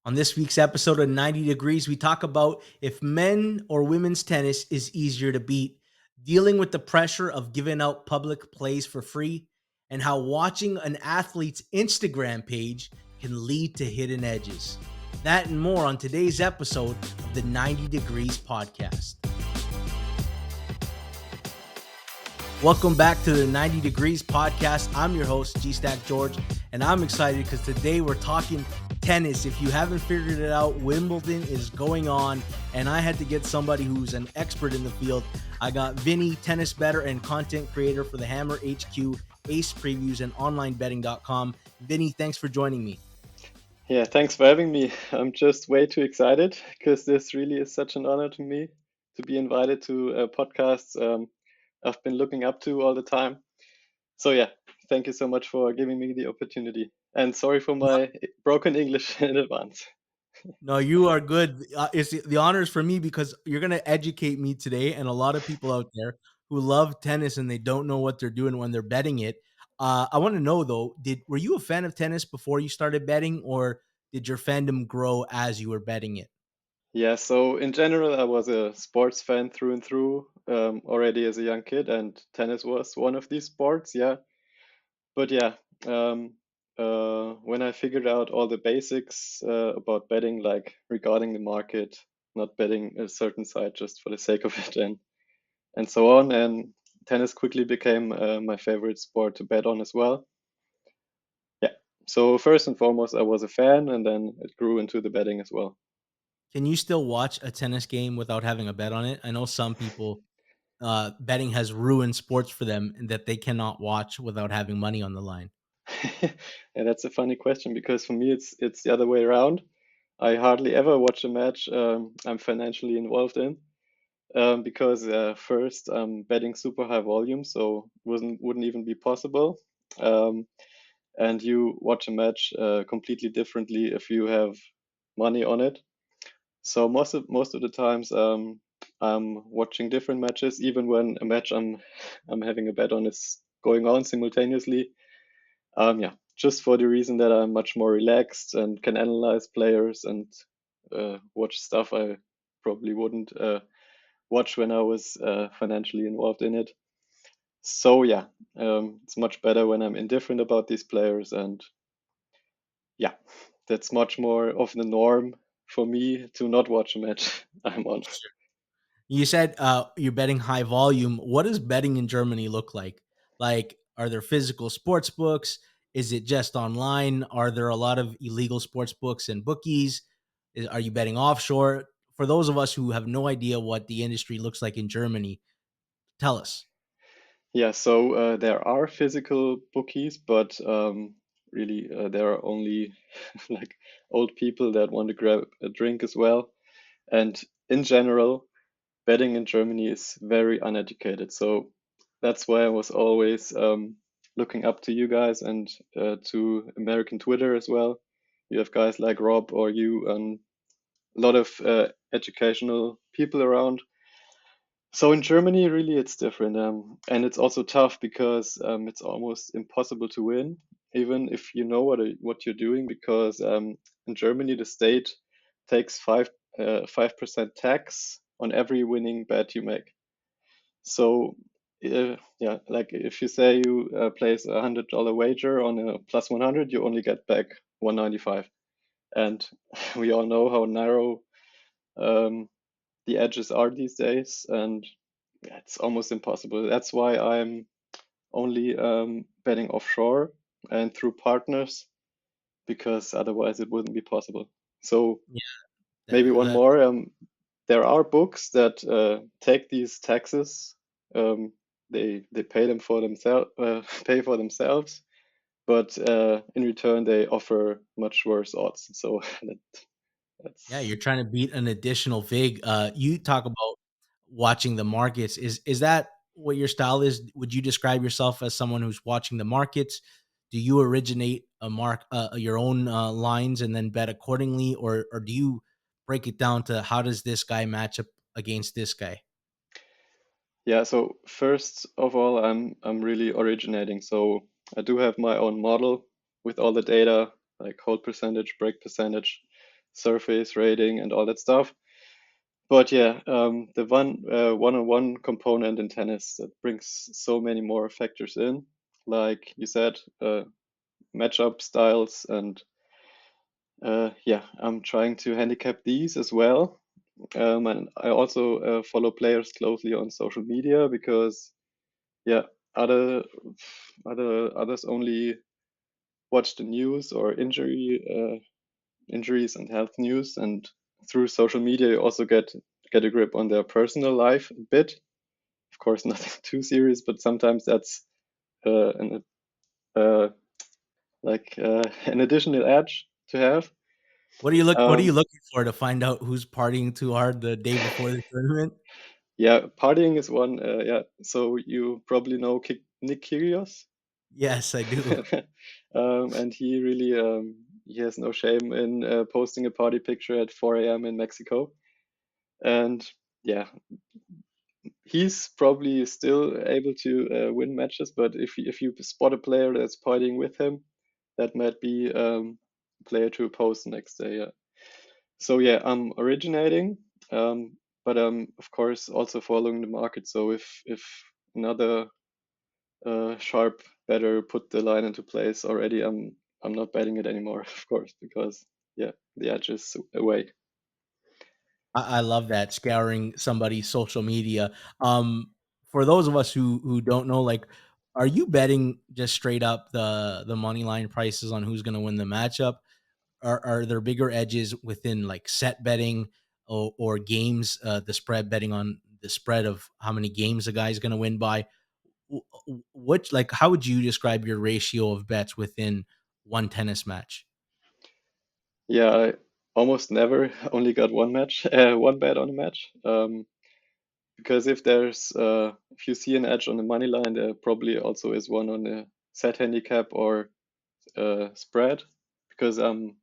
On this week's episode of 90 Degrees, we talk about if men or women's tennis is easier to beat, dealing with the pressure of giving out public plays for free, and how watching an athlete's Instagram page can lead to hidden edges. That and more on today's episode of the 90 Degrees podcast. Welcome back to the 90 Degrees podcast. I'm your host, G-Stack George, and I'm excited because today we're talking tennis. If you haven't figured it out, Wimbledon is going on, and I had to get somebody who's an expert in the field. I got Vinny, tennis bettor and content creator for the Hammer HQ, Ace Previews, and OnlineBetting.com. Vinny, thanks for joining me. Yeah, thanks for having me. I'm just way too excited because this really is such an honor to me to be invited to podcasts I've been looking up to all the time. So yeah, thank you so much for giving me the opportunity. And sorry for my broken English in advance. No, you are good. It's the honor is for me because you're going to educate me today, and a lot of people out there who love tennis and they don't know what they're doing when they're betting it. I want to know though, were you a fan of tennis before you started betting, or did your fandom grow as you were betting it? Yeah, so in general, I was a sports fan through and through already as a young kid, and tennis was one of these sports. Yeah, but yeah, um, when I figured out all the basics about betting, like regarding the market, not betting a certain side just for the sake of it, and so on, and tennis quickly became my favorite sport to bet on as well. Yeah. So first and foremost, I was a fan, and then it grew into the betting as well. Can you still watch a tennis game without having a bet on it? I know some people betting has ruined sports for them and that they cannot watch without having money on the line. And that's a funny question because for me, it's the other way around. I hardly ever watch a match I'm financially involved in. Because first I'm betting super high volume, so wouldn't even be possible. Um, and you watch a match completely differently if you have money on it. So most of the times I'm watching different matches, even when a match I'm having a bet on is going on simultaneously. Yeah, just for the reason that I'm much more relaxed and can analyze players and watch stuff I probably wouldn't watch when I was financially involved in it. So yeah, it's much better when I'm indifferent about these players, and yeah, that's much more of the norm for me to not watch a match I'm on. You said you're betting high volume. What does betting in Germany look like? Like, are there physical sports books? Is it just online? Are there a lot of illegal sports books and bookies? Are you betting offshore? For those of us who have no idea what the industry looks like in Germany, tell us. Yeah, so there are physical bookies, but really there are only like old people that want to grab a drink as well. And in general, betting in Germany is very uneducated. So that's why I was always looking up to you guys and to American Twitter as well. You have guys like Rob or you, and a lot of educational people around. So in Germany, really, it's different, and it's also tough because it's almost impossible to win, even if you know what you're doing. Because in Germany, the state takes 5% tax on every winning bet you make. So yeah, like if you say you place $100 wager on a plus 100, you only get back 195, and we all know how narrow um, the edges are these days, and yeah, it's almost impossible. That's why I'm only betting offshore and through partners because otherwise it wouldn't be possible. So maybe one Yeah, more. There are books that take these taxes. They pay them for themselves, pay for themselves, but in return they offer much worse odds. So Yeah, that's you're trying to beat an additional vig. You talk about watching the markets. Is that what your style is? Would you describe yourself as someone who's watching the markets? Do you originate a your own lines and then bet accordingly, or do you break it down to how does this guy match up against this guy? Yeah, so first of all, I'm really originating. So I do have my own model with all the data, like hold percentage, break percentage. surface rating and all that stuff. But yeah, the one-on-one component in tennis that brings so many more factors in, like you said, matchup styles, and yeah, I'm trying to handicap these as well. And I also follow players closely on social media because yeah, other others only watch the news or injuries and health news, and through social media you also get a grip on their personal life a bit. Of course, nothing too serious, but sometimes that's an an additional edge to have. What are you Um, looking for to find out who's partying too hard the day before the tournament? yeah, partying is one. Yeah, so you probably know Nick Kyrgios. Yes, I do. And he has no shame in posting a party picture at 4 a.m. in Mexico. And yeah, he's probably still able to win matches. But if you spot a player that's partying with him, that might be a player to oppose the next day. Yeah. So yeah, I'm originating, but I'm of course also following the market. So if another sharp better put the line into place already, I'm not betting it anymore, of course, because yeah, the edge is away. I love that, scouring somebody's social media. Um, for those of us who don't know, like, are you betting just straight up the money line prices on who's going to win the matchup? Are there bigger edges within like set betting or games? The spread betting on the spread of how many games a guy's going to win by. What like how would you describe your ratio of bets within one tennis match? Yeah, I almost never only got one match, one bet on a match. Because if you see an edge on the money line, there probably also is one on the set handicap or spread. Because I'm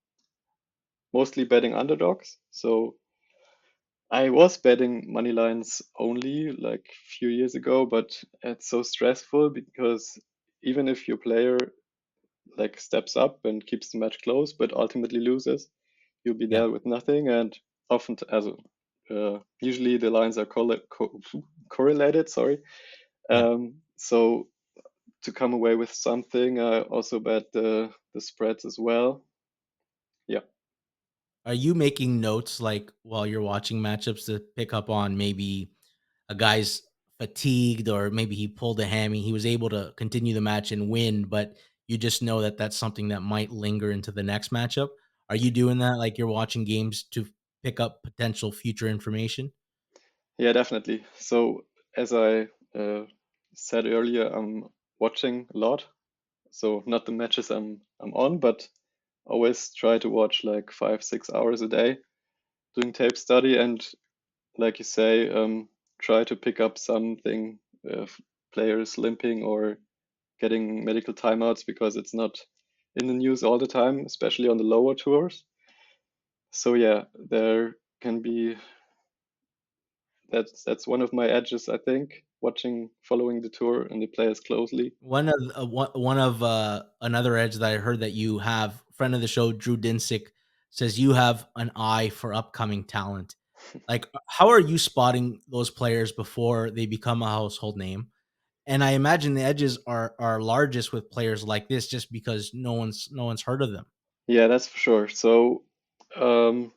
mostly betting underdogs, so I was betting money lines only like a few years ago, but it's so stressful because even if your player like steps up and keeps the match close, but ultimately loses, you'll be Yeah, there with nothing. And usually the lines are correlated. Sorry. yeah. So to come away with something, I also bet the spreads as well. Yeah. Are you making notes like while you're watching matchups to pick up on maybe a guy's fatigued or maybe he pulled a hammy, he was able to continue the match and win, but you just know that that's something that might linger into the next matchup? Are you doing that like you're watching games to pick up potential future information? Yeah, definitely. So as I said earlier, I'm watching a lot. So not the matches I'm on, but always try to watch like 5, 6 hours a day doing tape study, and like you say, try to pick up something, players limping or getting medical timeouts, because it's not in the news all the time, especially on the lower tours. So yeah, there can be that's one of my edges, I think, following the tour and the players closely. One of another edge that I heard that you have, friend of the show, Drew Dinsick, says you have an eye for upcoming talent. Like, how are you spotting those players before they become a household name? And I imagine the edges are largest with players like this, just because no one's heard of them. Yeah, that's for sure. So um,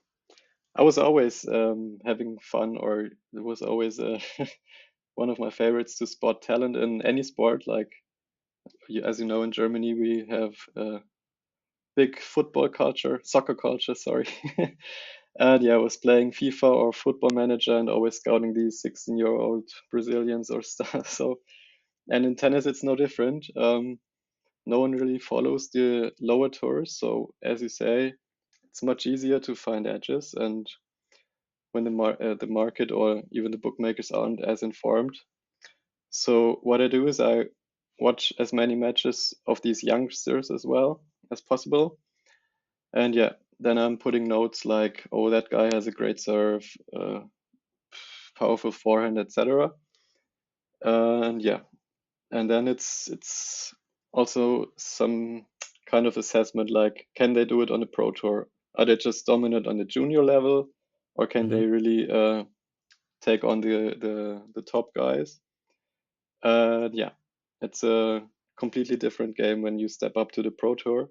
I was always having fun, or it was always one of my favorites to spot talent in any sport. Like, as you know, in Germany, we have a big football culture, soccer culture, sorry. And yeah, I was playing FIFA or Football Manager and always scouting these 16-year-old Brazilians or stuff. So, and in tennis, it's no different. No one really follows the lower tours. So, as you say, it's much easier to find edges. And when the market or even the bookmakers aren't as informed. So what I do is I watch as many matches of these youngsters as well as possible. And yeah, then I'm putting notes like, oh, that guy has a great serve, powerful forehand, etc. And yeah, and then it's also some kind of assessment like, can they do it on a pro tour? Are they just dominant on the junior level, or can Hmm. they really take on the top guys? Yeah, it's a completely different game when you step up to the Pro Tour.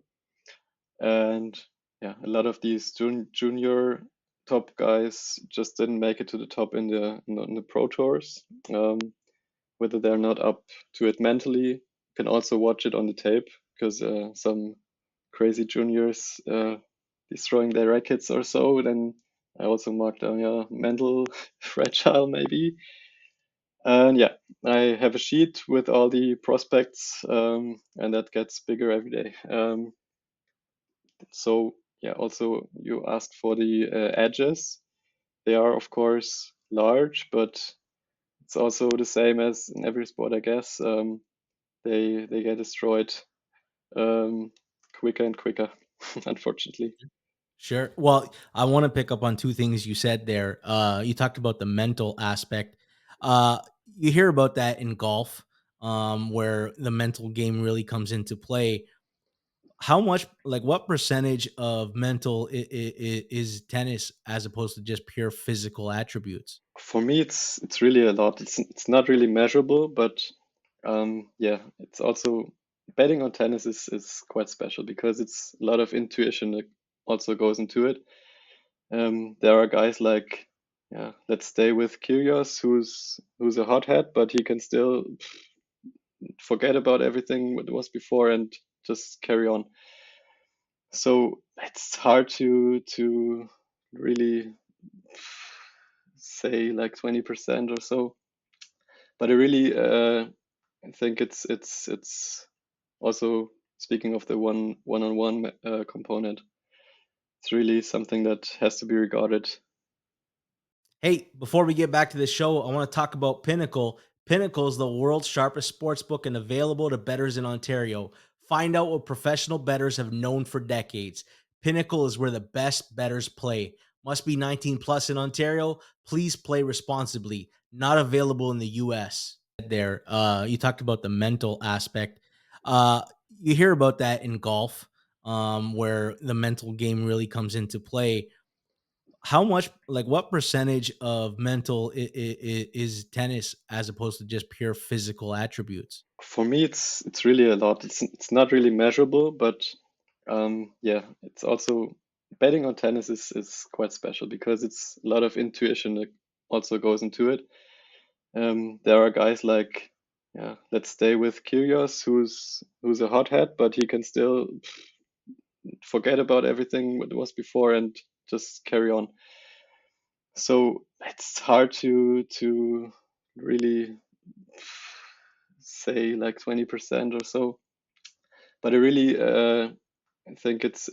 And yeah, a lot of these junior top guys just didn't make it to the top in the Pro Tours. Whether they're not up to it mentally, you can also watch it on the tape because some crazy juniors destroying their rackets or so. Then I also marked down, yeah, mental fragile maybe. And yeah, I have a sheet with all the prospects, and that gets bigger every day. So yeah, also you asked for the edges. They are of course large, but it's also the same as in every sport, I guess. They get destroyed um, quicker and quicker, unfortunately. Sure. Well, I want to pick up on two things you said there. You talked about the mental aspect. Uh, you hear about that in golf, where the mental game really comes into play. How much, like, what percentage of mental is tennis as opposed to just pure physical attributes? For me, it's really a lot. It's not really measurable, but yeah, it's also betting on tennis is quite special because it's a lot of intuition that also goes into it. There are guys like, yeah, let's stay with Kyrgios, who's a hothead, but he can still forget about everything what was before and just carry on. So it's hard to really say like 20% or so, but I really I think it's also speaking of the one-on-one component. It's really something that has to be regarded. Hey, before we get back to the show, I want to talk about Pinnacle. Pinnacle is the world's sharpest sports book and available to bettors in Ontario. Find out what professional bettors have known for decades. Pinnacle is where the best bettors play. Must be 19 plus in Ontario. Please play responsibly. Not available in the US. There, you talked about the mental aspect. Uh, you hear about that in golf, where the mental game really comes into play. How much, like, what percentage of mental is tennis as opposed to just pure physical attributes? For me, it's really a lot. It's not really measurable, but yeah, it's also betting on tennis is quite special because it's a lot of intuition that also goes into it. There are guys like, yeah, let's stay with Kyrgios, who's a hothead, but he can still forget about everything what was before and just carry on. So it's hard to really say like 20% or so, but I really I think it's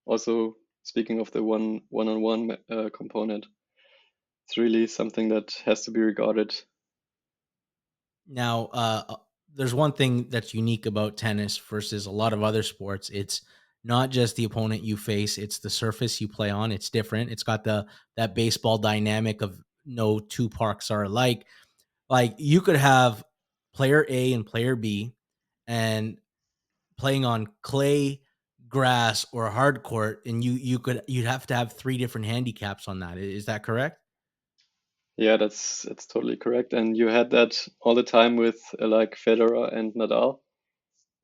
also speaking of the one-on-one component. It's really something that has to be regarded. Now, there's one thing that's unique about tennis versus a lot of other sports. It's not just the opponent you face; it's the surface you play on. It's different. It's got the that baseball dynamic of no two parks are alike. Like, you could have player A and player B, and playing on clay, grass, or hard court, and you'd have to have 3 different handicaps on that. Is that correct? Yeah, that's totally correct. And you had that all the time with like Federer and Nadal.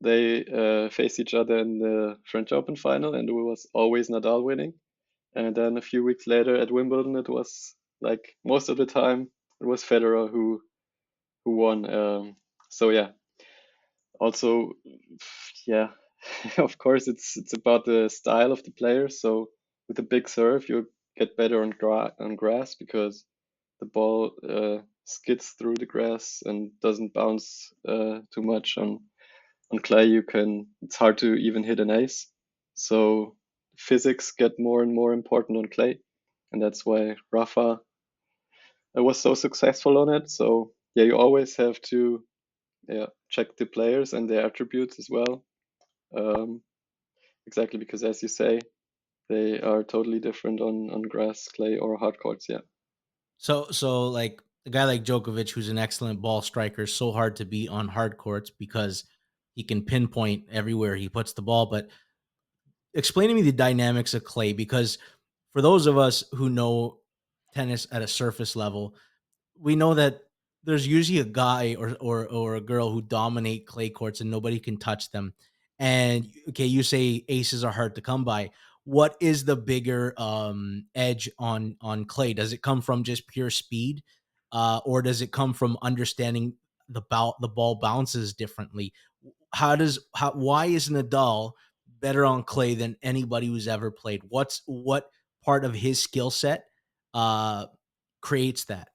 They faced each other in the French Open final, and it was always Nadal winning. And then a few weeks later at Wimbledon, it was like most of the time it was Federer who won. So yeah, also yeah, of course it's about the style of the player. So with a big serve, you get better on grass because the ball skids through the grass and doesn't bounce too much on clay. It's hard to even hit an ace. So physics get more and more important on clay, and that's why Rafa was so successful on it. So yeah, you always have to, yeah, check the players and their attributes as well. Um, exactly, because as you say, they are totally different on grass, clay, or hard courts. Yeah. So, like, a guy like Djokovic, who's an excellent ball striker, is so hard to beat on hard courts because he can pinpoint everywhere he puts the ball. But explain to me the dynamics of clay, because for those of us who know tennis at a surface level, we know that there's usually a guy or a girl who dominate clay courts and nobody can touch them. And okay, you say aces are hard to come by. What is the bigger edge on clay? Does it come from just pure speed, or does it come from understanding the ball bounces differently? Why is Nadal better on clay than anybody who's ever played? What part of his skill set uh, creates that?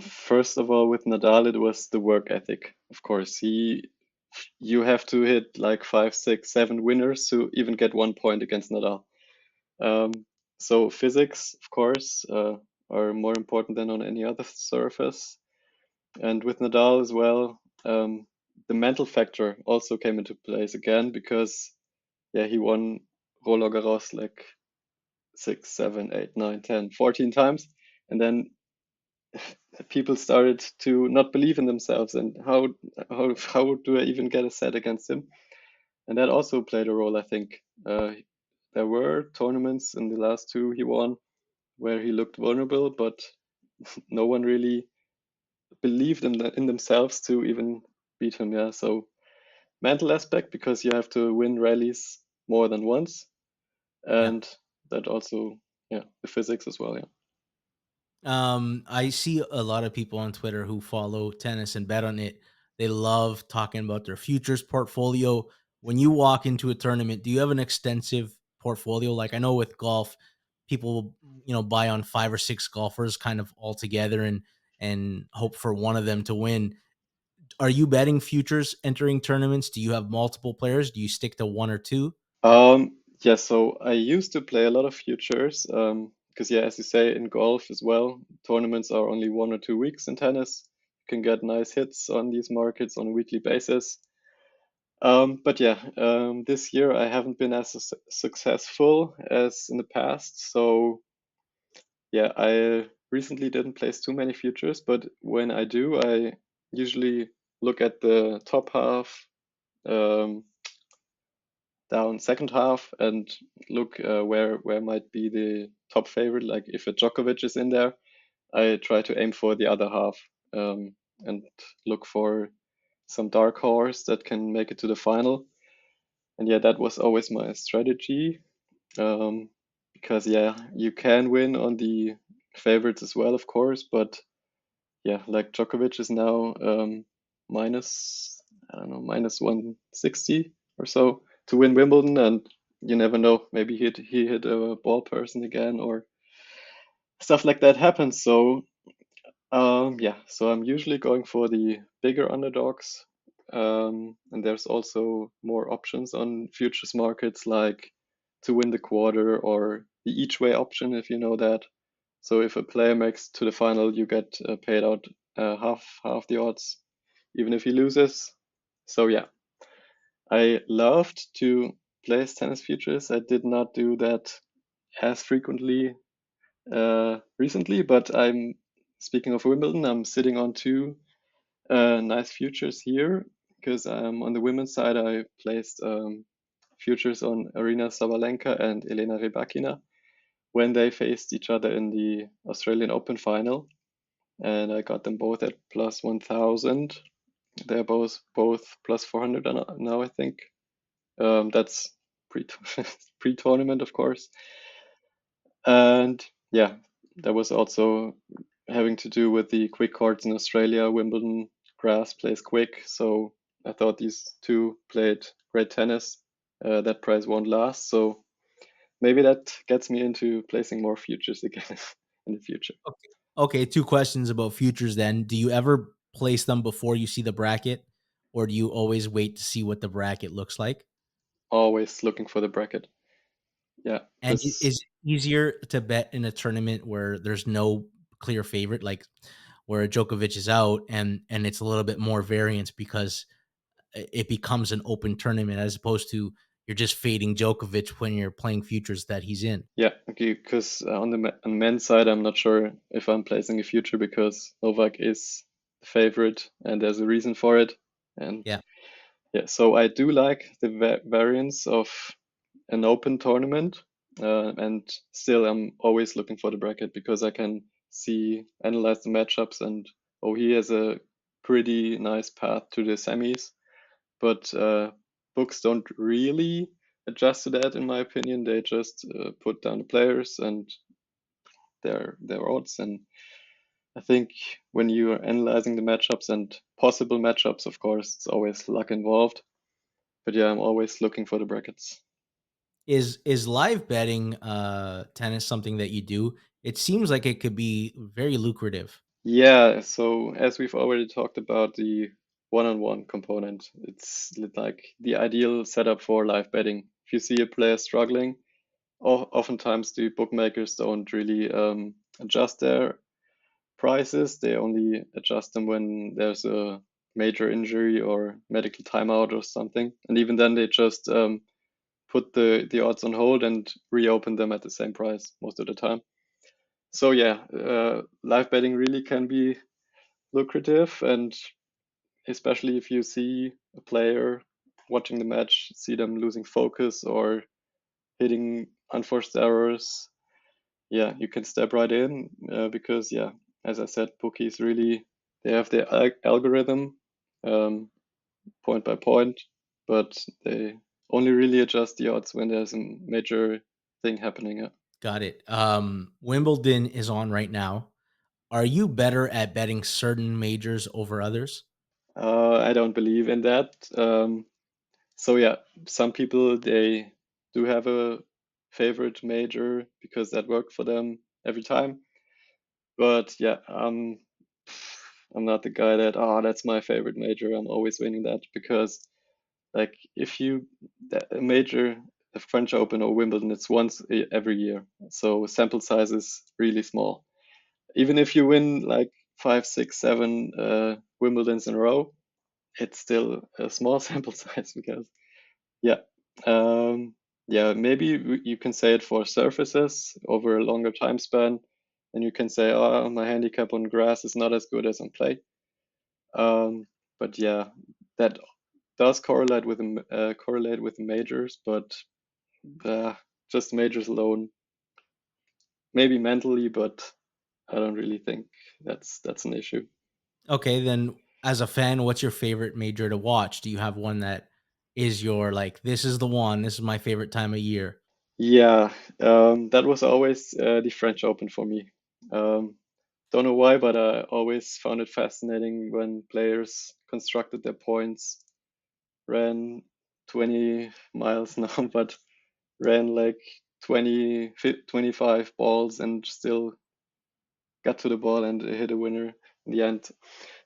First of all, with Nadal, it was the work ethic. Of course, you have to hit like five, six, seven winners to even get 1 point against Nadal. Um, so physics, of course, are more important than on any other surface. And with Nadal as well, the mental factor also came into place again because, yeah, he won Roland Garros like 6, 7, 8, 9, 10, 14 times. And then people started to not believe in themselves and how do I even get a set against him? And that also played a role, I think. There were tournaments in the last two he won where he looked vulnerable, but no one really believed in themselves to even beat him. Yeah, so mental aspect because you have to win rallies more than once, Yeah. and that also, yeah, the physics as well. Yeah. I see a lot of people on Twitter who follow tennis and bet on it. They love talking about their futures portfolio. When you walk into a tournament, do you have an extensive portfolio? Like I know with golf, people buy on five or six golfers kind of all together and hope for one of them to win. Are you betting futures entering tournaments? Do you have multiple players? Do you stick to one or two? Yeah, so I used to play a lot of futures, because yeah, as you say, in golf as well, tournaments are only 1 or 2 weeks. In tennis, you can get nice hits on these markets on a weekly basis. But yeah, this year I haven't been as successful as in the past. So yeah, I recently didn't place too many futures, but when I do, I usually look at the top half, um, down second half, and look where might be the top favorite. Like if a Djokovic is in there, I try to aim for the other half, and look for some dark horse that can make it to the final. And yeah, that was always my strategy, um, because yeah, you can win on the favorites as well, of course, but yeah, like Djokovic is now minus, I don't know, minus 160 or so to win Wimbledon, and you never know, maybe he hit a ball person again or stuff like that happens. So yeah, so I'm usually going for the bigger underdogs. And there's also more options on futures markets, like to win the quarter or the each way option, if you know that. So if a player makes to the final, you get paid out half the odds, even if he loses. So yeah, I loved to place tennis futures. I did not do that as frequently recently, but I'm speaking of Wimbledon. I'm sitting on two nice futures here because on the women's side I placed futures on Arina Sabalenka and Elena Rybakina when they faced each other in the Australian Open final, and I got them both at plus 1,000. They're both plus 400 now, I think. That's pre pre-tournament, of course. And yeah, that was also having to do with the quick courts in Australia. Wimbledon grass plays quick, so I thought these two played great tennis. That price won't last, so maybe that gets me into placing more futures again in the future. Okay. Okay, two questions about futures then. Do you ever place them before you see the bracket, or do you always wait to see what the bracket looks like? Always looking for the bracket. Yeah, And because is it easier to bet in a tournament where there's no clear favorite, like where Djokovic is out and it's a little bit more variance because it becomes an open tournament as opposed to you're just fading Djokovic when you're playing futures that he's in. yeah, okay, because on the men's side, I'm not sure if I'm placing a future because Novak is the favorite, and there's a reason for it. And Yeah. Yeah, so I do like the variance of an open tournament, and still I'm always looking for the bracket because I can analyze the matchups, and oh, he has a pretty nice path to the semis. But books don't really adjust to that, in my opinion. They just put down the players and their odds. And I think when you are analyzing the matchups and possible matchups, of course, it's always luck involved. But yeah, I'm always looking for the brackets. Is live betting tennis something that you do? It seems like it could be very lucrative. Yeah, so as we've already talked about the one-on-one component, it's like the ideal setup for live betting. If you see a player struggling, oftentimes the bookmakers don't really adjust their prices. They only adjust them when there's a major injury or medical timeout or something. And even then, they just put the odds on hold and reopen them at the same price most of the time. So yeah, live betting really can be lucrative, and especially if you see a player watching the match, see them losing focus or hitting unforced errors, yeah, you can step right in because yeah, as I said, bookies really they have their algorithm um, point by point, but they only really adjust the odds when there's a major thing happening. Yeah. Got it. Wimbledon is on right now. Are you better at betting certain majors over others? I don't believe in that. So yeah, some people they do have a favorite major because that worked for them every time. But yeah, I'm not the guy that that's my favorite major. I'm always winning that because like if you a major, the French Open or Wimbledon, it's once every year, so sample size is really small. Even if you win like five, six, seven Wimbledons in a row, it's still a small sample size because yeah. Um, yeah, maybe you can say it for surfaces over a longer time span, and you can say, "Oh, my handicap on grass is not as good as on clay." Um, but yeah, that does correlate with the majors, but uh, just majors alone, maybe mentally, but I don't really think that's an issue. Okay, then as a fan, what's your favorite major to watch? Do you have one that is your like this is the one, this is my favorite time of year? Yeah, that was always the French Open for me. Um, don't know why, but I always found it fascinating when players constructed their points, ran 20 miles an hour, but ran like 25 balls and still got to the ball and hit a winner in the end.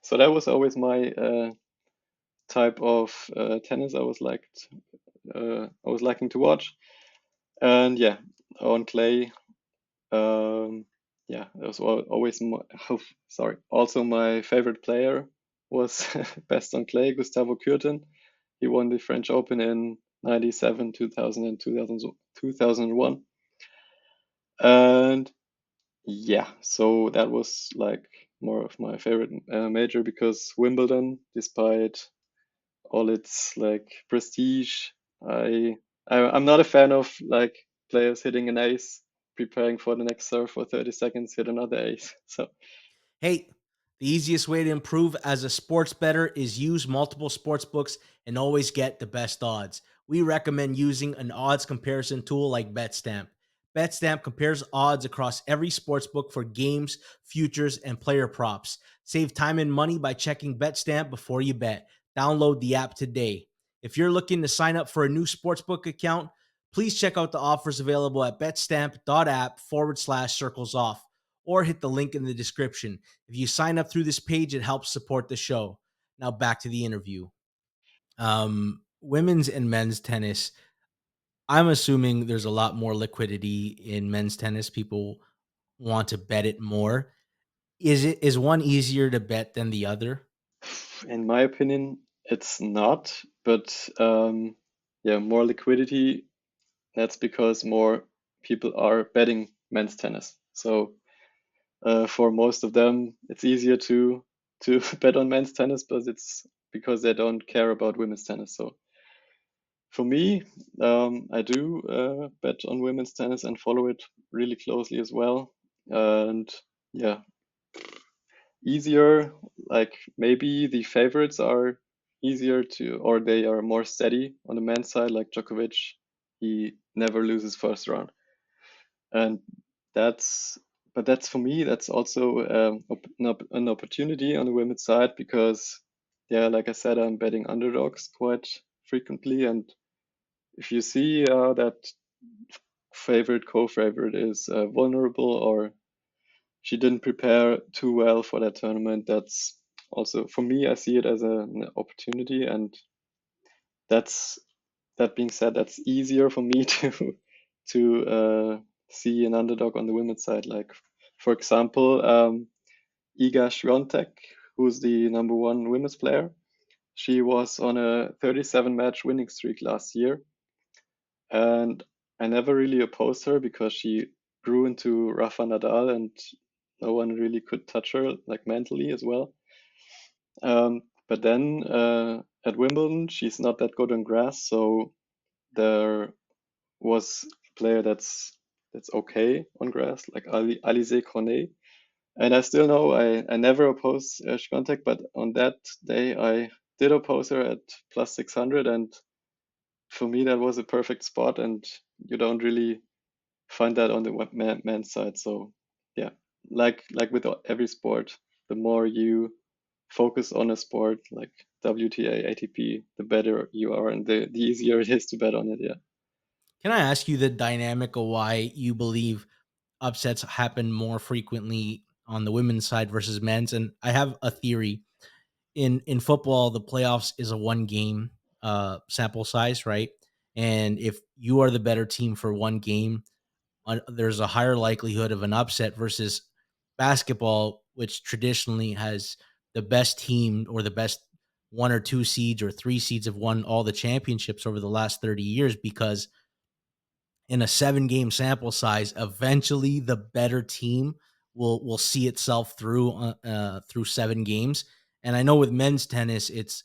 So that was always my type of tennis I was liking to watch. And yeah, on clay, yeah, it was always my, oh, sorry. Also, my favorite player was best on clay, Gustavo Kuerten. He won the French Open in 97, 2000, and 2001. And yeah, so that was like more of my favorite major because Wimbledon, despite all its like prestige, I, I'm not a fan of like players hitting an ace, preparing for the next serve for 30 seconds, hit another ace. So Hey, the easiest way to improve as a sports bettor is use multiple sports books and always get the best odds. We recommend using an odds comparison tool like BetStamp. BetStamp compares odds across every sports book for games, futures, and player props. Save time and money by checking BetStamp before you bet. Download the app today. If you're looking to sign up for a new sportsbook account, please check out the offers available at betstamp.app/circles off or hit the link in the description. If you sign up through this page, it helps support the show. Now back to the interview. Women's and men's tennis. I'm assuming there's a lot more liquidity in men's tennis. People want to bet it more. Is one easier to bet than the other? in my opinion, it's not, but yeah, more liquidity. That's because more people are betting men's tennis. So for most of them, it's easier to bet on men's tennis, but it's because they don't care about women's tennis. So for me, I do bet on women's tennis and follow it really closely as well. And yeah, easier, like maybe the favorites are easier to, or they are more steady on the men's side, like Djokovic. He never loses first round. And that's, but that's for me, that's also an opportunity on the women's side because, yeah, like I said, I'm betting underdogs quite frequently. And if you see that favorite, co-favorite is vulnerable or she didn't prepare too well for that tournament, that's also for me, I see it as an opportunity. And that's, that being said, that's easier for me to see an underdog on the women's side. Like for example, Iga Swiatek, who's the number one women's player. She was on a 37 match winning streak last year, and I never really opposed her because she grew into Rafa Nadal, and no one really could touch her, like mentally as well. But then at Wimbledon, she's not that good on grass, so there was a player that's okay on grass, like Alize Cornet. And I still know I never oppose Świątek, but on that day I did oppose her at plus 600, and for me that was a perfect spot, and you don't really find that on the men's side. So yeah, like with every sport, the more you focus on a sport like WTA, ATP, the better you are, and the easier it is to bet on it. Yeah. Can I ask you the dynamic of why you believe upsets happen more frequently on the women's side versus men's? And I have a theory. In football, the playoffs is a one game sample size, right? And if you are the better team for one game, there's a higher likelihood of an upset versus basketball, which traditionally has the best team or the best one or two seeds or three seeds have won all the championships over the last 30 years because in a 7-game sample size, eventually the better team will see itself through 7 games. And I know with men's tennis, it's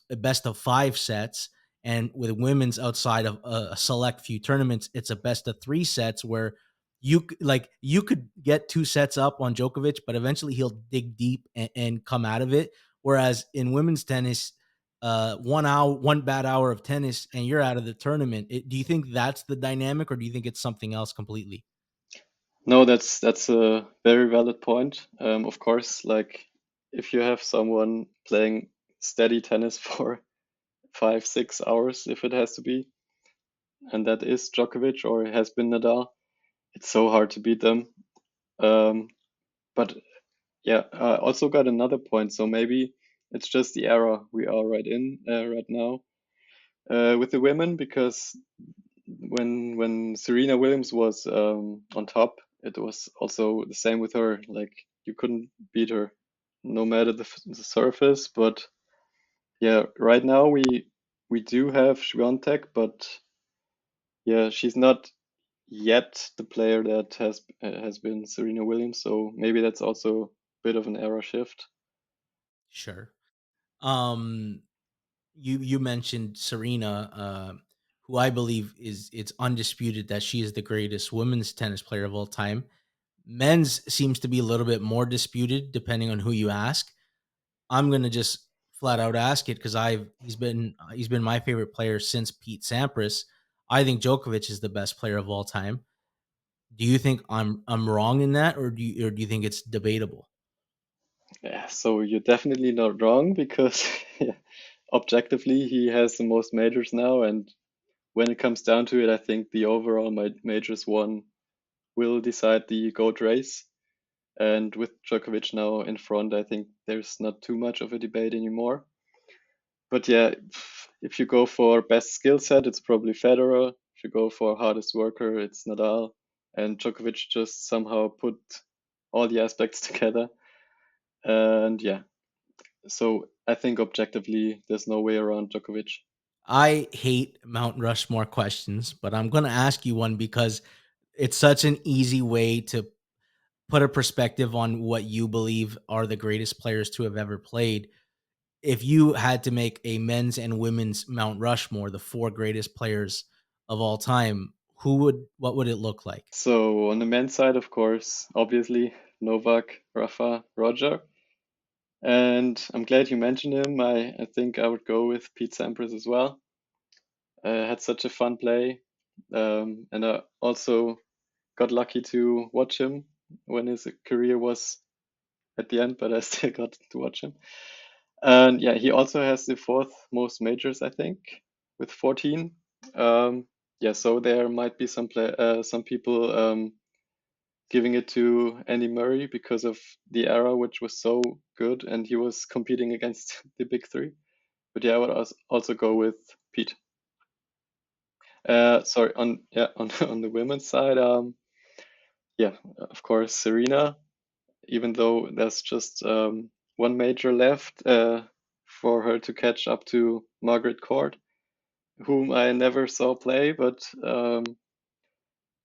a best of 5 sets, and with women's outside of a select few tournaments, it's a best of 3 sets where you could get 2 sets up on Djokovic, but eventually he'll dig deep and come out of it. Whereas in women's tennis, 1 bad hour of tennis and you're out of the tournament. Do you think that's the dynamic, or do you think it's something else completely? No, that's a very valid point. Of course, like if you have someone playing steady tennis for 5, 6 hours, if it has to be, and that is Djokovic or has been Nadal, it's so hard to beat them. Um, but yeah, I also got another point. So maybe it's just the era we are right now with the women, because when Serena Williams was on top, it was also the same with her. Like you couldn't beat her, no matter the surface. But yeah, right now we do have Swiatek, but yeah, she's not yet the player that has been Serena Williams. So maybe that's also a bit of an era shift. Sure. Um, you mentioned Serena, who I believe it's undisputed that she is the greatest women's tennis player of all time. Men's seems to be a little bit more disputed depending on who you ask. I'm gonna just flat out ask it because I've he's been my favorite player since Pete Sampras. I think Djokovic is the best player of all time. Do you think I'm wrong in that, or do you think it's debatable? Yeah, so you're definitely not wrong because yeah, objectively he has the most majors now, and when it comes down to it, I think the overall majors won will decide the GOAT race. And with Djokovic now in front, I think there's not too much of a debate anymore. But yeah, if you go for best skill set, it's probably Federer. If you go for hardest worker, it's Nadal. And Djokovic just somehow put all the aspects together. And yeah, so I think objectively, there's no way around Djokovic. I hate Mount Rushmore questions, but I'm gonna ask you one because it's such an easy way to put a perspective on what you believe are the greatest players to have ever played. if you had to make a men's and women's Mount Rushmore, the four greatest players of all time, what would it look like? So on the men's side, of course, obviously Novak, Rafa, Roger. And I'm glad you mentioned him. I think I would go with Pete Sampras as well. Had such a fun play. And I also got lucky to watch him when his career was at the end, but I still got to watch him. And yeah, he also has the fourth most majors, I think, with 14. Um, yeah, so there might be some people giving it to Andy Murray because of the era, which was so good, and he was competing against the big three. But yeah, I would also go with Pete. Sorry, on yeah, on on the women's side, yeah, of course, Serena. Even though there's just one major left for her to catch up to Margaret Court, whom I never saw play. But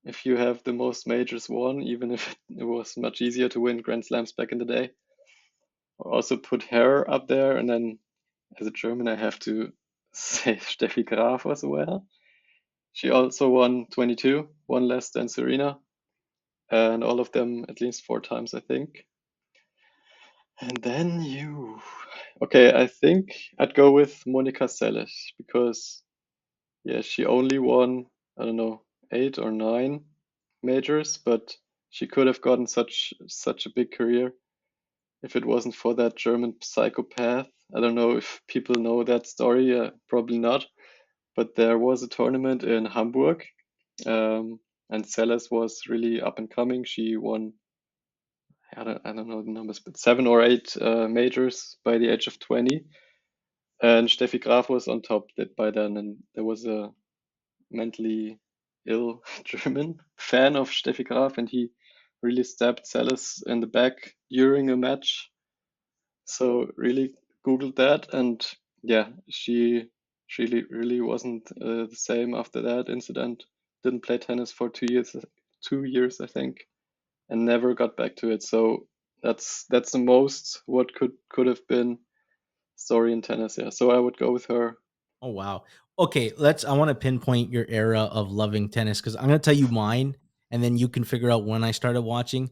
if you have the most majors won, even if it was much easier to win Grand Slams back in the day, I also put her up there. And then as a German, I have to say Steffi Graf as well. She also won 22, one less than Serena, and all of them at least four times, I think. And then you. Okay, I think I'd go with Monica Seles because, yeah, she only won, I don't know, eight or nine majors, but she could have gotten such a big career if it wasn't for that German psychopath. I don't know if people know that story, probably not, but there was a tournament in Hamburg, and Seles was really up and coming. She won, I don't know the numbers, but seven or eight majors by the age of 20. And Steffi Graf was on top by then, and there was a mentally ill German fan of Steffi Graf, and he really stabbed Salas in the back during a match. So really Googled that, and yeah, she really wasn't the same after that incident. Didn't play tennis for 2 years, 2 years I think, and never got back to it. So that's the most what could have been story in tennis. Yeah, so I would go with her. Oh wow. Okay, I want to pinpoint your era of loving tennis because I'm gonna tell you mine, and then you can figure out when I started watching.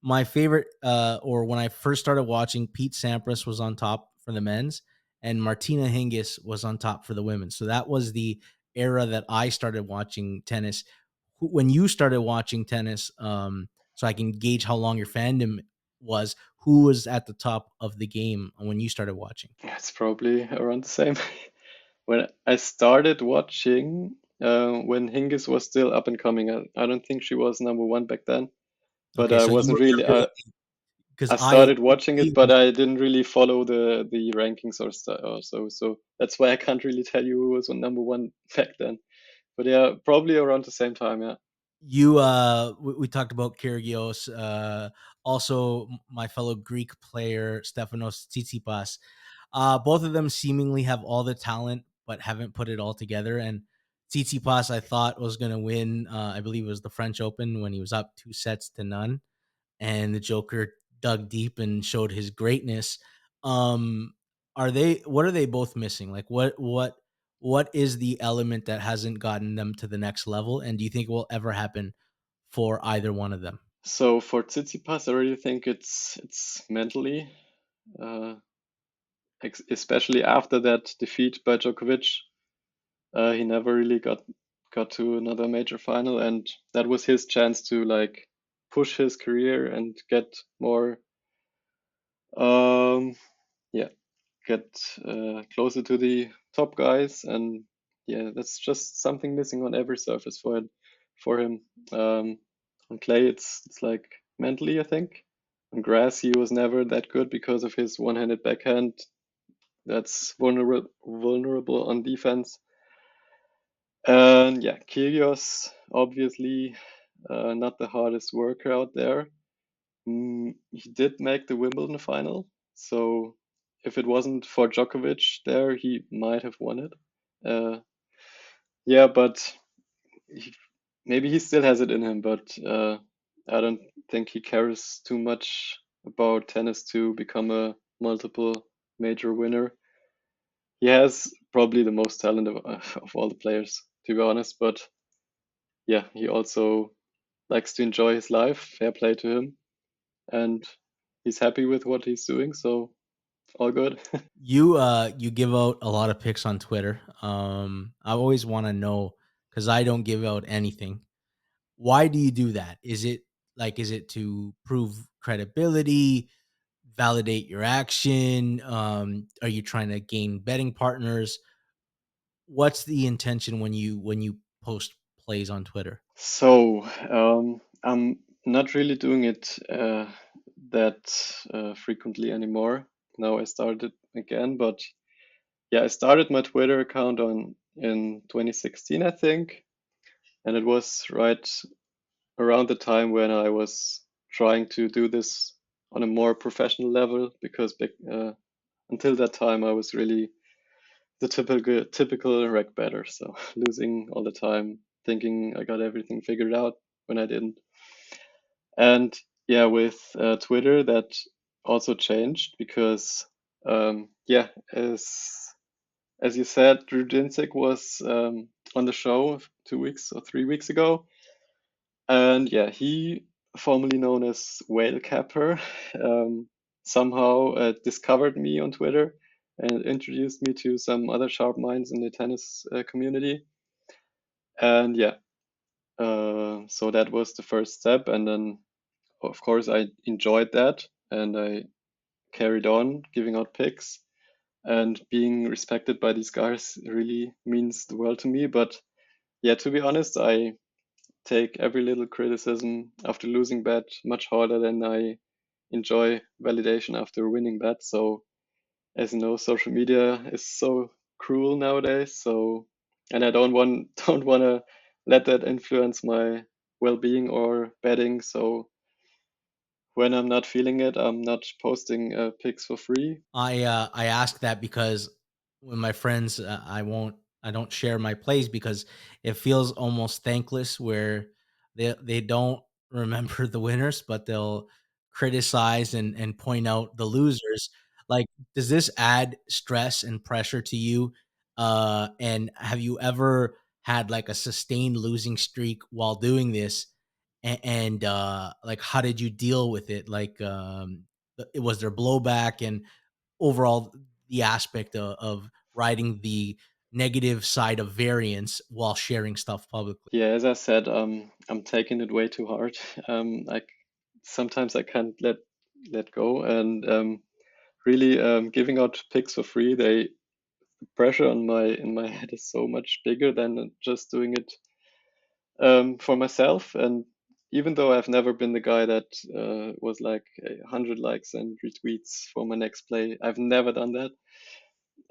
My favorite, or when I first started watching, Pete Sampras was on top for the men's, and Martina Hingis was on top for the women. So that was the era that I started watching tennis. When you started watching tennis, so I can gauge how long your fandom was, who was at the top of the game when you started watching? It's probably around the same. When I started watching, when Hingis was still up and coming, I don't think she was number one back then, but Okay, I so you wasn't were there really. really because I I started watching it, but I didn't really follow the rankings or so. So that's why I can't really tell you who was on number one back then. But yeah, probably around the same time. Yeah. we talked about Kyrgios, also my fellow Greek player Stefanos Tsitsipas. Both of them seemingly have all the talent, but haven't put it all together. And Tsitsipas, I thought was going to win. I believe it was the French Open when he was up 2-0, and the Joker dug deep and showed his greatness. Um, what are they both missing? Like what is the element that hasn't gotten them to the next level? And do you think it will ever happen for either one of them? So for Tsitsipas, I really think it's mentally, uh, especially after that defeat by Djokovic. He never really got to another major final, and that was his chance to like push his career and get more, um, yeah, get closer to the top guys. And yeah, that's just something missing on every surface for him. On clay, it's like mentally, I think. On grass, he was never that good because of his one-handed backhand. That's vulnerable on defense. And yeah, Kyrgios, obviously, not the hardest worker out there. He did make the Wimbledon final, so if it wasn't for Djokovic there, he might have won it. Uh, yeah, but he, maybe he still has it in him, but I don't think he cares too much about tennis to become a multiple major winner. he has probably the most talent of all the players, to be honest. But yeah, he also likes to enjoy his life. Fair play to him, and he's happy with what he's doing, so all good. You give out a lot of picks on Twitter. I always want to know because I don't give out anything. Why do you do that? Is it to prove credibility, validate your action? Are you trying to gain betting partners? What's the intention when you post plays on Twitter? So I'm not really doing it that frequently anymore. Now I started again, but yeah, I started my Twitter account on in 2016, I think, and it was right around the time when I was trying to do this on a more professional level because until that time I was really the typical rec better, so losing all the time, thinking I got everything figured out when I didn't. And yeah, with Twitter that also changed because yeah, as you said, Drew Dinsick was on the show 2 weeks or 3 weeks ago, and yeah, he, formerly known as Whale Capper, somehow discovered me on Twitter and introduced me to some other sharp minds in the tennis community. And yeah, so that was the first step. And then, of course, I enjoyed that and I carried on giving out picks. And being respected by these guys really means the world to me. But yeah, to be honest, I take every little criticism after losing bet much harder than I enjoy validation after winning bet. So as you know, social media is so cruel nowadays. So and I don't want to let that influence my well-being or betting. So when I'm not feeling it, I'm not posting pics for free. I ask that because when my friends, I don't share my plays because it feels almost thankless where they don't remember the winners, but they'll criticize and point out the losers. Like, does this add stress and pressure to you? And have you ever had like a sustained losing streak while doing this? Like, how did you deal with it? Like, was there blowback and overall the aspect of riding the negative side of variance while sharing stuff publicly? Yeah, as I said, I'm taking it way too hard. Sometimes I can't let go, and really giving out picks for free. They pressure on my in my head is so much bigger than just doing it for myself. And even though I've never been the guy that was like 100 likes and retweets for my next play, I've never done that,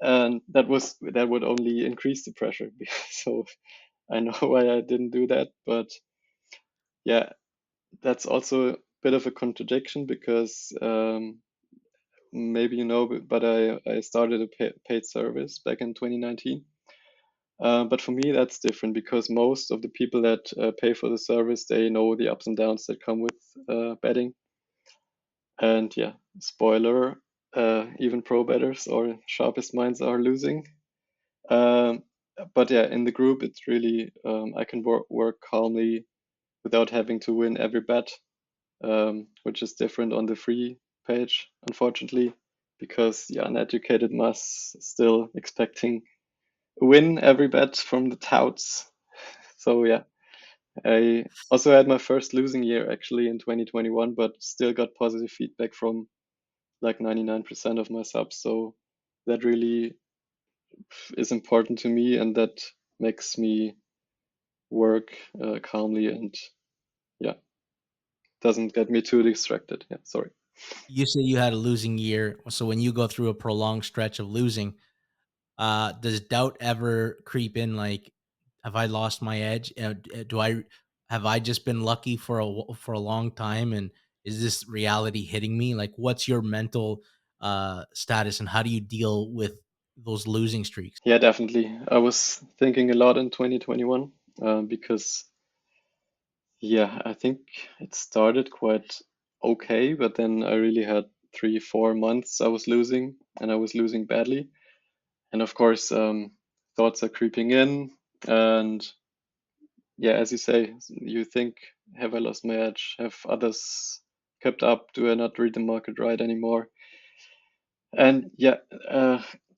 and that would only increase the pressure. So I know why I didn't do that, but yeah, that's also a bit of a contradiction because maybe you know, but I started a paid service back in 2019. But for me, that's different because most of the people that pay for the service, they know the ups and downs that come with betting. And yeah, spoiler, even pro bettors or sharpest minds are losing. Um, but yeah, in the group, it's really I can work calmly without having to win every bet, which is different on the free page, unfortunately, because the uneducated mass still expecting a win every bet from the touts. So yeah, I also had my first losing year actually in 2021, but still got positive feedback from like 99% of my subs. So that really is important to me, and that makes me work calmly and yeah, doesn't get me too distracted. Yeah, sorry. You say you had a losing year, so when you go through a prolonged stretch of losing, does doubt ever creep in? Like, have I lost my edge? Do I have I just been lucky for for a long time, and is this reality hitting me? Like, what's your mental status, and how do you deal with those losing streaks? Yeah, definitely. I was thinking a lot in 2021 because yeah, I think it started quite okay, but then I really had 3, 4 months I was losing and I was losing badly. And of course, thoughts are creeping in, and yeah, as you say, you think, have I lost my edge? Have others kept up? Do I not read the market right anymore? And yeah,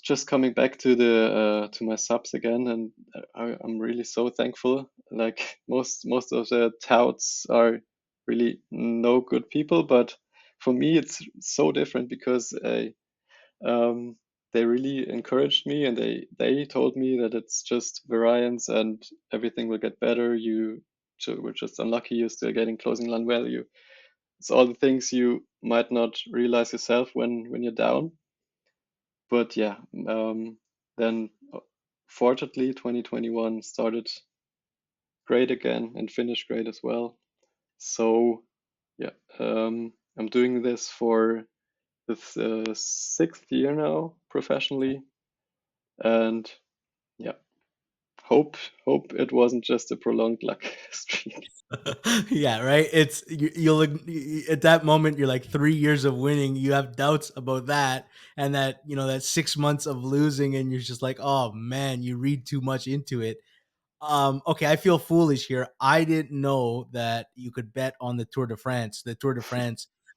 just coming back to the to my subs again, and I'm really so thankful. Like most of the touts are really no good people, but for me it's so different because um, they really encouraged me, and they told me that it's just variance and everything will get better. Were just unlucky. You're still getting closing line value. It's all the things you might not realize yourself when you're down. But yeah, then fortunately 2021 started great again and finished great as well. So yeah, I'm doing this for the sixth year now professionally, and yeah, hope hope it wasn't just a prolonged luck streak. Yeah, right. It's you'll at that moment you're like 3 years of winning. You have doubts about that, and that that 6 months of losing, and you're just like, oh man, you read too much into it. Okay, I feel foolish here. I didn't know that you could bet on the Tour de France,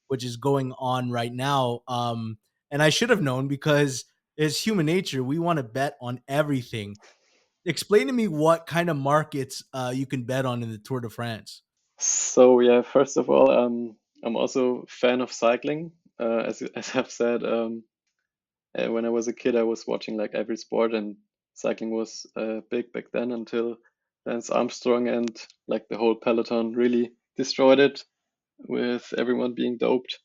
which is going on right now. And I should have known because it's human nature. We want to bet on everything. Explain to me what kind of markets you can bet on in the Tour de France. So yeah, first of all, I'm also a fan of cycling. As I've said, when I was a kid, I was watching like every sport, and cycling was big back then until Lance Armstrong and like the whole peloton really destroyed it with everyone being doped.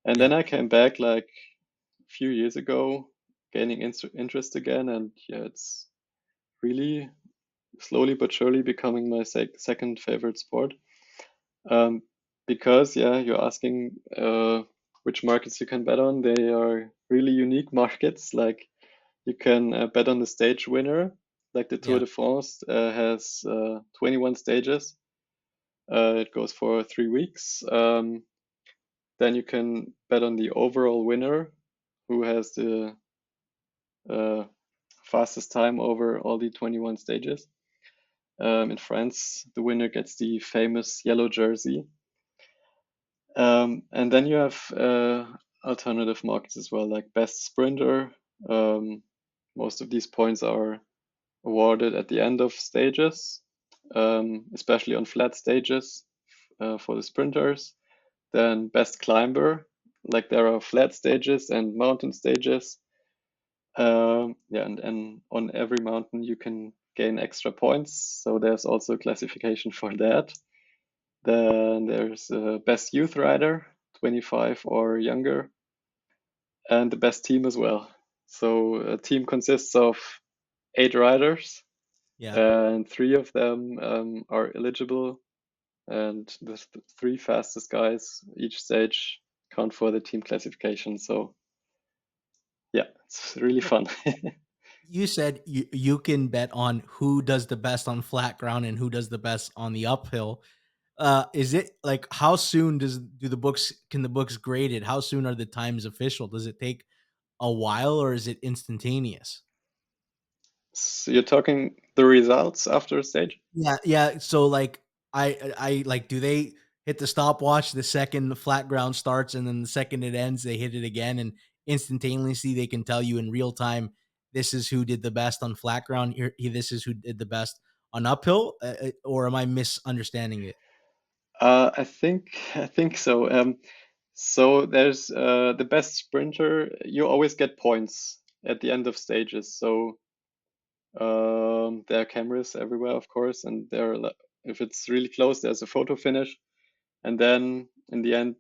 And Yeah. then I came back like a few years ago, gaining interest again, and yeah, it's really slowly but surely becoming my second favorite sport. Um, because yeah, you're asking which markets you can bet on. They are really unique markets. Like you can bet on the stage winner. Like the Tour Yeah. de France has 21 stages. It goes for 3 weeks. Then you can bet on the overall winner, who has the uh, fastest time over all the 21 stages. In France, the winner gets the famous yellow jersey. And then you have alternative markets as well, like best sprinter. Um, most of these points are awarded at the end of stages, especially on flat stages for the sprinters. Then best climber, like there are flat stages and mountain stages. Yeah, and on every mountain you can gain extra points. So there's also a classification for that. Then there's best youth rider, 25 or younger, and the best team as well. So a team consists of 8 riders, Yeah. and three of them are eligible, and the three fastest guys each stage count for the team classification. So yeah, it's really fun. You said you can bet on who does the best on flat ground and who does the best on the uphill. Is it like how soon do the books can the books grade it? How soon are the times official? Does it take a while or is it instantaneous? So you're talking the results after a stage? Yeah, yeah. So like I like do they hit the stopwatch the second the flat ground starts and then the second it ends they hit it again and instantaneously they can tell you in real time this is who did the best on flat ground here this is who did the best on uphill or am I misunderstanding it? I think so. So there's the best sprinter. You always get points at the end of stages. So there are cameras everywhere, of course, and if it's really close, there's a photo finish, and then in the end,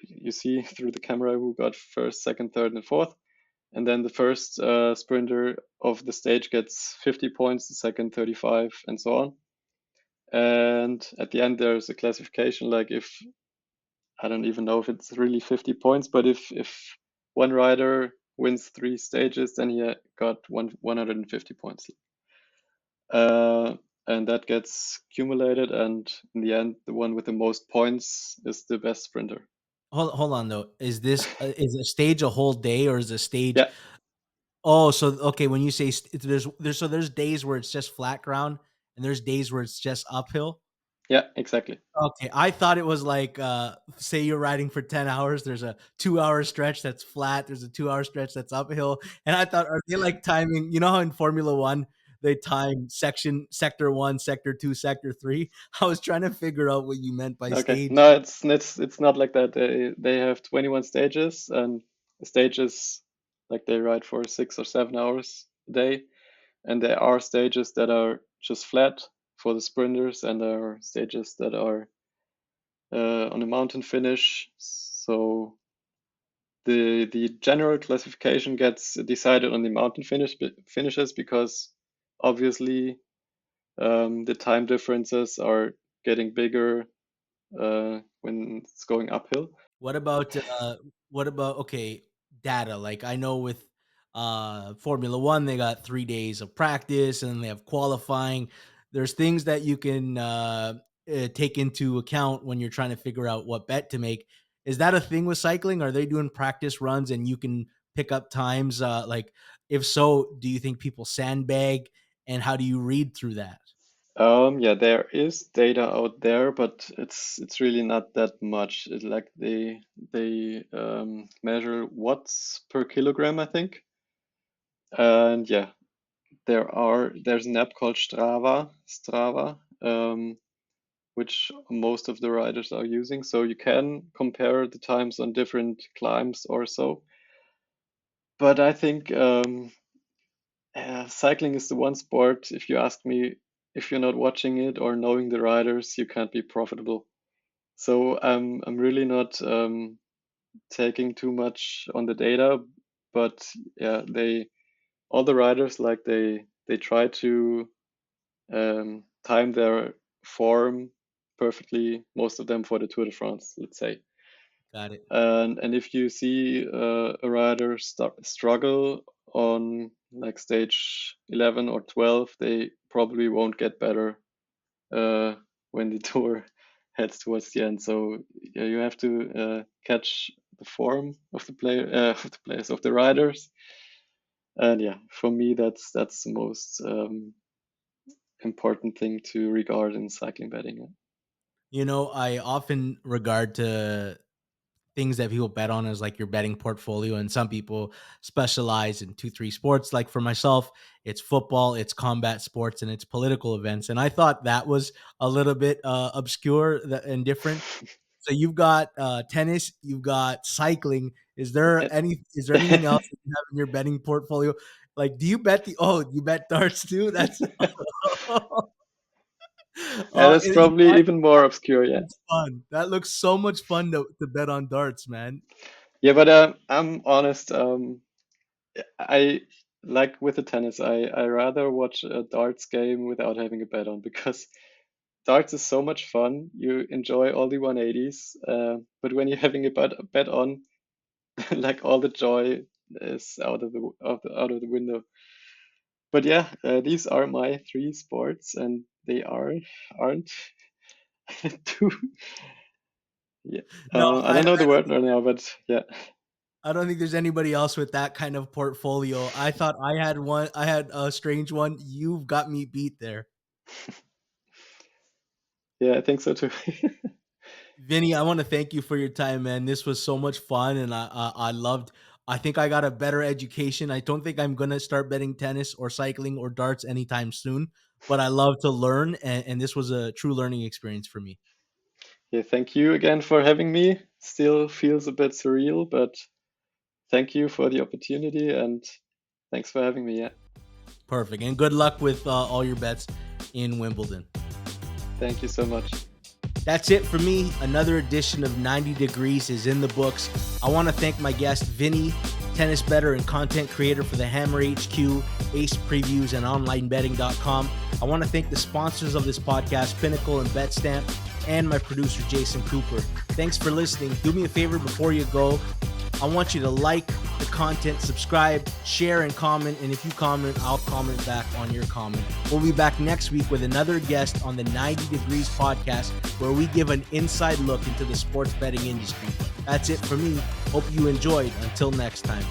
you see through the camera who got first, second, third, and fourth. And then the first sprinter of the stage gets 50 points, the second 35, and so on. And at the end, there's a classification like if I don't even know if it's really 50 points, but if one rider wins 3 stages, then he got 150 points. Uh, and that gets accumulated, and in the end, the one with the most points is the best sprinter. Hold on though. Is this is a stage a whole day or is a stage Yeah, Oh, so okay, when you say there's days where it's just flat ground and there's days where it's just uphill? Yeah, exactly. Okay, I thought it was like, say you're riding for 10 hours, there's a 2-hour stretch that's flat, there's a 2-hour stretch that's uphill, and I thought, are they like timing, you know how in Formula 1, they time sector 1, sector 2, sector 3? I was trying to figure out what you meant by Okay. stage. No, it's not like that. They have 21 stages, and the stages like they ride for 6 or 7 hours a day, and there are stages that are just flat for the sprinters, and there are stages that are on a mountain finish. So the general classification gets decided on the mountain finishes because obviously the time differences are getting bigger when it's going uphill. What about, okay, data? Like, I know with, Formula 1, they got 3 days of practice, and then they have qualifying. There's things that you can, take into account when you're trying to figure out what bet to make. Is that a thing with cycling? Are they doing practice runs and you can pick up times? Like, if so, do you think people sandbag, and how do you read through that? Yeah, there is data out there, but it's really not that much. Like they measure watts per kilogram, I think. And yeah, there's an app called Strava, which most of the riders are using. So you can compare the times on different climbs or so. But I think cycling is the one sport, if you ask me, if you're not watching it or knowing the riders, you can't be profitable. So I'm really not taking too much on the data, but yeah, they all the riders like they try to time their form perfectly, most of them for the Tour de France, let's say. Got it. And if you see a rider struggle on like stage 11 or 12, they probably won't get better uh, when the tour heads towards the end. So yeah, you have to catch the form of the of the players, of the riders. And yeah, for me, that's the most important thing to regard in cycling betting. You know, I often regard to things that people bet on as like your betting portfolio, and some people specialize in 2 3 sports. Like for myself, it's football, it's combat sports, and it's political events, and I thought that was a little bit obscure and different. So you've got tennis, you've got cycling. Is there anything else that you have in your betting portfolio? Like, do you bet you bet darts too? That's Yeah, that's you know, probably even more obscure. Yeah. it's fun. That looks so much fun to bet on darts, man. Yeah, but I'm honest. I like with the tennis. I rather watch a darts game without having a bet on because darts is so much fun. You enjoy all the 180s, but when you're having a bet on, like all the joy is out of the window. But yeah, these are my three sports, and they aren't too. Yeah, No, I don't know the word right now, but yeah, I don't think there's anybody else with that kind of portfolio. I thought I had a strange one. You've got me beat there. yeah, I think so too. Vinny, I want to thank you for your time, man. This was so much fun, and I loved. I think I got a better education. I don't think I'm gonna start betting tennis or cycling or darts anytime soon, but I love to learn, and this was a true learning experience for me. Yeah, thank you again for having me. Still feels a bit surreal, but thank you for the opportunity and thanks for having me. Yeah, Perfect, and good luck with all your bets in Wimbledon. thank you so much. That's it for me. Another edition of 90 Degrees is in the books. I want to thank my guest, Vinny, tennis bettor and content creator for the Hammer HQ, Ace Previews, and OnlineBetting.com. I want to thank the sponsors of this podcast, Pinnacle and BetStamp, and my producer, Jason Cooper. Thanks for listening. Do me a favor before you go. I want you to like the content, subscribe, share, and comment. And if you comment, I'll comment back on your comment. We'll be back next week with another guest on the 90 Degrees podcast, where we give an inside look into the sports betting industry. That's it for me. Hope you enjoyed. Until next time.